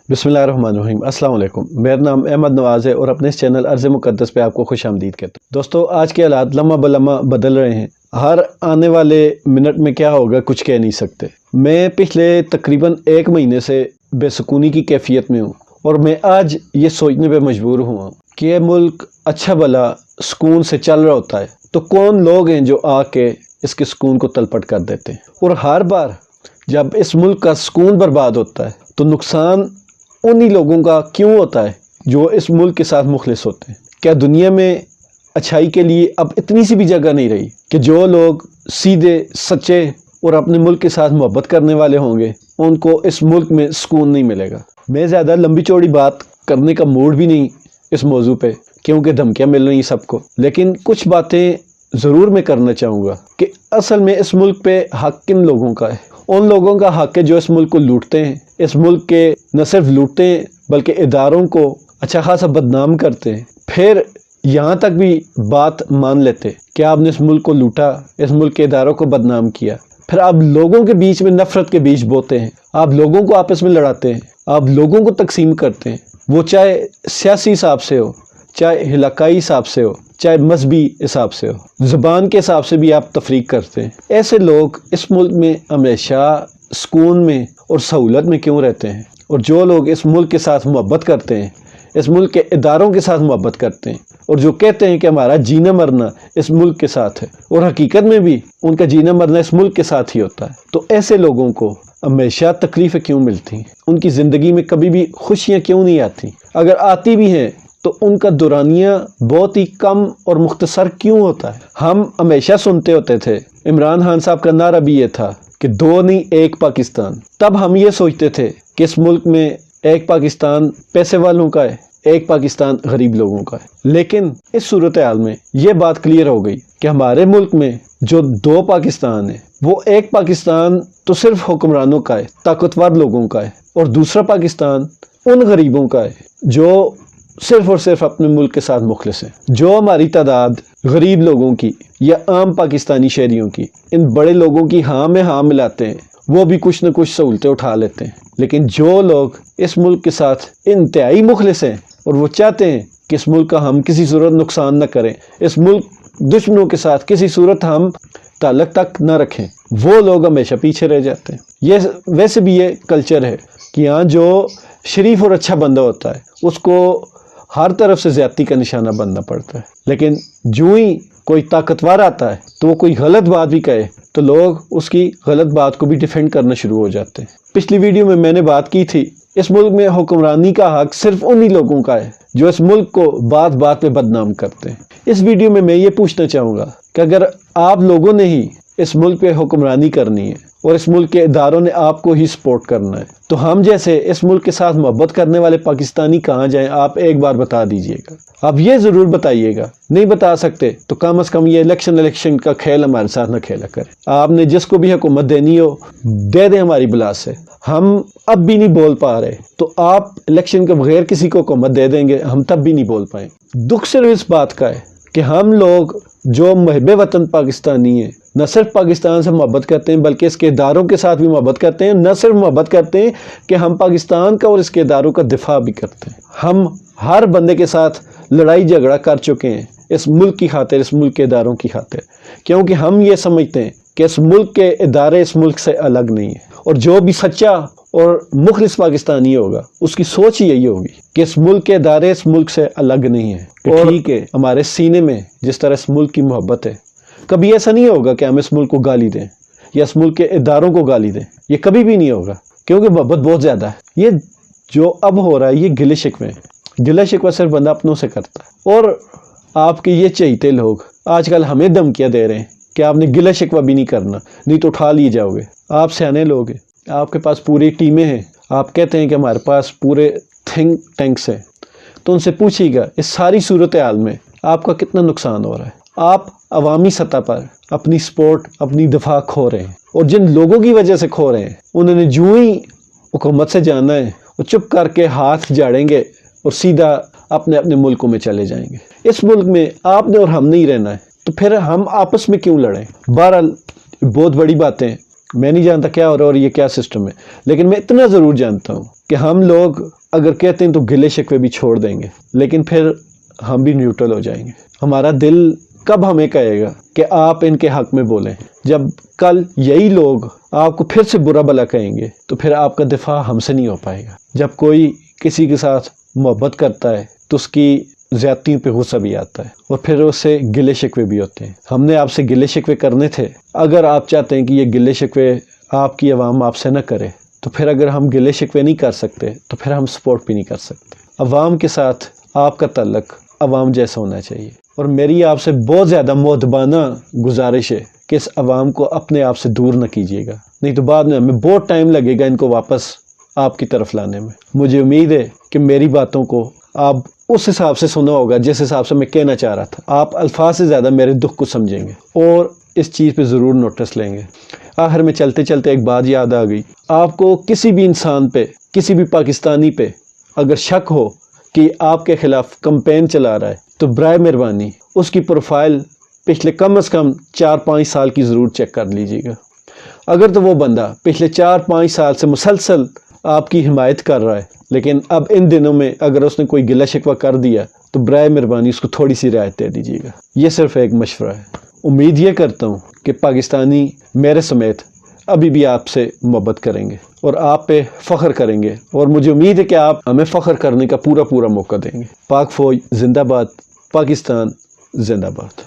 बिस्मिल्लाहिर्रहमानिर्रहीम। अस्सलाम वालेकुम। मेरा नाम अहमद नवाज़ है और अपने इस चैनल अर्ज़ मुक़द्दस पे आपको खुश आमदीद कहता हूँ। दोस्तों, आज के हालात लम्हा बलम्हा बदल रहे हैं। हर आने वाले मिनट में क्या होगा कुछ कह नहीं सकते। मैं पिछले तकरीबन 1 महीने से बेसुकूनी की कैफियत में हूँ और मैं आज ये सोचने पे मजबूर हुआ कि ये मुल्क अच्छा भला सुकून से चल रहा होता है तो कौन लोग हैं जो आके इसके सुकून को तलपट कर देते हैं। और हर बार जब इस मुल्क का सुकून बर्बाद होता है तो नुकसान उन्हीं लोगों का क्यों होता है जो इस मुल्क के साथ मुखलिस होते हैं। क्या दुनिया में अच्छाई के लिए अब इतनी सी भी जगह नहीं रही कि जो लोग सीधे सच्चे और अपने मुल्क के साथ मोहब्बत करने वाले होंगे उनको इस मुल्क में सुकून नहीं मिलेगा। मैं ज़्यादा लंबी चौड़ी बात करने का मूड भी नहीं इस मौजू पे, क्योंकि धमकियाँ मिल रही सबको, लेकिन कुछ बातें ज़रूर मैं करना चाहूँगा कि असल में इस मुल्क पे हक किन लोगों का है। उन लोगों का हक है जो इस मुल्क को लूटते हैं, इस मुल्क के न सिर्फ लूटते हैं बल्कि इदारों को अच्छा खासा बदनाम करते हैं, फिर यहाँ तक भी बात मान लेते कि आपने इस मुल्क को लूटा, इस मुल्क के इदारों को बदनाम किया, फिर आप लोगों के बीच में नफरत के बीज बोते हैं, आप लोगों को आपस में लड़ाते हैं, आप लोगों को तकसीम करते हैं, वो चाहे सियासी हिसाब से हो, चाहे इलाकाई हिसाब से हो, चाहे मजहबी हिसाब से हो, ज़ुबान के हिसाब से भी आप तफरीक करते हैं। ऐसे लोग इस मुल्क में हमेशा सुकून में और सहूलत में क्यों रहते हैं? और जो लोग इस मुल्क के साथ मोहब्बत करते हैं, इस मुल्क के इदारों के साथ मोहब्बत करते हैं और जो कहते हैं कि हमारा जीना मरना इस मुल्क के साथ है और हकीकत में भी उनका जीना मरना इस मुल्क के साथ ही होता है, तो ऐसे लोगों को हमेशा तकलीफ़ें क्यों मिलती हैं? उनकी ज़िंदगी में कभी भी खुशियाँ क्यों नहीं आती? अगर आती भी हैं तो उनका दौरानिया बहुत ही कम और मुख्तसर क्यों होता है? हम हमेशा सुनते होते थे, इमरान खान साहब का नारा भी ये था कि 2 नहीं 1 पाकिस्तान। तब हम ये सोचते थे कि इस मुल्क में 1 पाकिस्तान पैसे वालों का है, 1 पाकिस्तान गरीब लोगों का है। लेकिन इस सूरत हाल में ये बात क्लियर हो गई कि हमारे मुल्क में जो 2 पाकिस्तान है वो 1 पाकिस्तान तो सिर्फ हुक्मरानों का है, ताकतवर लोगों का है, और दूसरा पाकिस्तान उन गरीबों का है जो सिर्फ और सिर्फ अपने मुल्क के साथ मुखलिस हैं। जो हमारी तादाद गरीब लोगों की या आम पाकिस्तानी शहरियों की इन बड़े लोगों की हाँ में हाँ मिलाते हैं, वो भी कुछ न कुछ सहूलतें उठा लेते हैं। लेकिन जो लोग इस मुल्क के साथ इंतहाई मुखलिस हैं और वो चाहते हैं कि इस मुल्क का हम किसी सूरत नुकसान न करें, इस मुल्क दुश्मनों के साथ किसी सूरत हम ताल्लुक तक न रखें, वो लोग हमेशा पीछे रह जाते हैं। ये वैसे भी ये कल्चर है कि यहाँ जो शरीफ और अच्छा बंदा होता है उसको हर तरफ से ज़्यादती का निशाना बनना पड़ता है, लेकिन जो ही कोई ताकतवर आता है तो वो कोई गलत बात भी कहे तो लोग उसकी गलत बात को भी डिफेंड करना शुरू हो जाते हैं। पिछली वीडियो में मैंने बात की थी, इस मुल्क में हुक्मरानी का हक सिर्फ उन्हीं लोगों का है जो इस मुल्क को बात बात पे बदनाम करते हैं। इस वीडियो में मैं ये पूछना चाहूँगा कि अगर आप लोगों ने ही इस मुल्क पे हुक्मरानी करनी है और इस मुल्क के इदारों ने आपको ही सपोर्ट करना है तो हम जैसे इस मुल्क के साथ मोहब्बत करने वाले पाकिस्तानी कहाँ जाएं? आप एक बार बता दीजिएगा। आप ये ज़रूर बताइएगा। नहीं बता सकते तो कम से कम ये इलेक्शन का खेल हमारे साथ ना खेला करें। आपने जिसको भी हुकूमत देनी हो दे दें हमारी बुला से। हम अब भी नहीं बोल पा रहे तो आप इलेक्शन के बगैर किसी को हुकूमत दे देंगे, हम तब भी नहीं बोल पाए। दुख सिर्फ इस बात का है कि हम लोग जो महबे वतन पाकिस्तानी हैं न सिर्फ पाकिस्तान से मोहब्बत करते हैं बल्कि इसके इदारों के साथ भी मोहब्बत करते हैं। न सिर्फ मोहब्बत करते हैं कि हम पाकिस्तान का और इसके इदारों का दिफा भी करते हैं। हम हर बंदे के साथ लड़ाई झगड़ा कर चुके हैं इस मुल्क की खातिर, इस मुल्क के इदारों की खातिर, क्योंकि हम ये समझते हैं कि इस मुल्क के इदारे इस मुल्क से अलग नहीं है। और जो भी सच्चा और मुखलिस पाकिस्तानी होगा उसकी सोच ही यही होगी कि इस मुल्क के इदारे इस मुल्क से अलग नहीं है। और ठीक है, हमारे सीने में जिस तरह इस मुल्क की मोहब्बत है, कभी ऐसा नहीं होगा कि हम इस मुल्क को गाली दें या इस मुल्क के इदारों को गाली दें, ये कभी भी नहीं होगा, क्योंकि मोहब्बत बहुत ज़्यादा है। ये जो अब हो रहा है ये गिले शिकवे, गिला शिकवा सिर्फ बंदा अपनों से करता है। और आपके ये चहीते लोग आजकल हमें धमकियाँ दे रहे हैं कि आपने गिला शिकवा भी नहीं करना, नहीं तो उठा लिए जाओगे। आप सियाने लोग हैं, आपके पास पूरी टीमें हैं, आप कहते हैं कि हमारे पास पूरे थिंक टैंक्स हैं, तो उनसे पूछिएगा इस सारी सूरत हाल में आपका कितना नुकसान हो रहा है। आप अवामी सतह पर अपनी सपोर्ट, अपनी दफा खो रहे हैं, और जिन लोगों की वजह से खो रहे हैं उन्होंने जो ही हुकूमत से जाना है वो चुप करके हाथ झाड़ेंगे और सीधा अपने अपने मुल्कों में चले जाएंगे। इस मुल्क में आपने और हम नहीं रहना है तो फिर हम आपस में क्यों लड़ें? बहरहाल बहुत बड़ी बातें میں نہیں جانتا کیا ہو رہا ہے اور یہ کیا سسٹم ہے، لیکن میں اتنا ضرور جانتا ہوں کہ ہم لوگ اگر کہتے ہیں تو گلے شکوے بھی چھوڑ دیں گے، لیکن پھر ہم بھی نیوٹرل ہو جائیں گے۔ ہمارا دل کب ہمیں کہے گا کہ آپ ان کے حق میں بولیں؟ جب کل یہی لوگ آپ کو پھر سے برا بھلا کہیں گے تو پھر آپ کا دفاع ہم سے نہیں ہو پائے گا۔ جب کوئی کسی کے ساتھ محبت کرتا ہے تو اس کی زیادتیوں پہ غصہ بھی آتا ہے اور پھر اس سے گلے شکوے بھی ہوتے ہیں۔ ہم نے آپ سے گلے شکوے کرنے تھے، اگر آپ چاہتے ہیں کہ یہ گلے شکوے آپ کی عوام آپ سے نہ کرے تو پھر اگر ہم گلے شکوے نہیں کر سکتے تو پھر ہم سپورٹ بھی نہیں کر سکتے۔ عوام کے ساتھ آپ کا تعلق عوام جیسا ہونا چاہیے، اور میری آپ سے بہت زیادہ مؤدبانہ گزارش ہے کہ اس عوام کو اپنے آپ سے دور نہ کیجیے گا، نہیں تو بعد میں ہمیں بہت ٹائم لگے گا ان کو واپس آپ کی طرف لانے میں۔ مجھے امید ہے کہ میری باتوں کو آپ اس حساب سے سنا ہوگا جس حساب سے میں کہنا چاہ رہا تھا۔ آپ الفاظ سے زیادہ میرے دکھ کو سمجھیں گے اور اس چیز پہ ضرور نوٹس لیں گے۔ آخر میں چلتے چلتے ایک بات یاد آ گئی، آپ کو کسی بھی انسان پہ، کسی بھی پاکستانی پہ اگر شک ہو کہ آپ کے خلاف کمپین چلا رہا ہے تو برائے مہربانی اس کی پروفائل پچھلے کم از کم 4-5 سال کی ضرور چیک کر لیجیے گا۔ اگر تو وہ بندہ پچھلے 4-5 سال سے مسلسل آپ کی حمایت کر رہا ہے، لیکن اب ان دنوں میں اگر اس نے کوئی گلہ شکوہ کر دیا تو برائے مہربانی اس کو تھوڑی سی رعایت دے دیجیے گا۔ یہ صرف ایک مشورہ ہے۔ امید یہ کرتا ہوں کہ پاکستانی میرے سمیت ابھی بھی آپ سے محبت کریں گے اور آپ پہ فخر کریں گے، اور مجھے امید ہے کہ آپ ہمیں فخر کرنے کا پورا موقع دیں گے۔ پاک فوج زندہ باد، پاکستان زندہ باد۔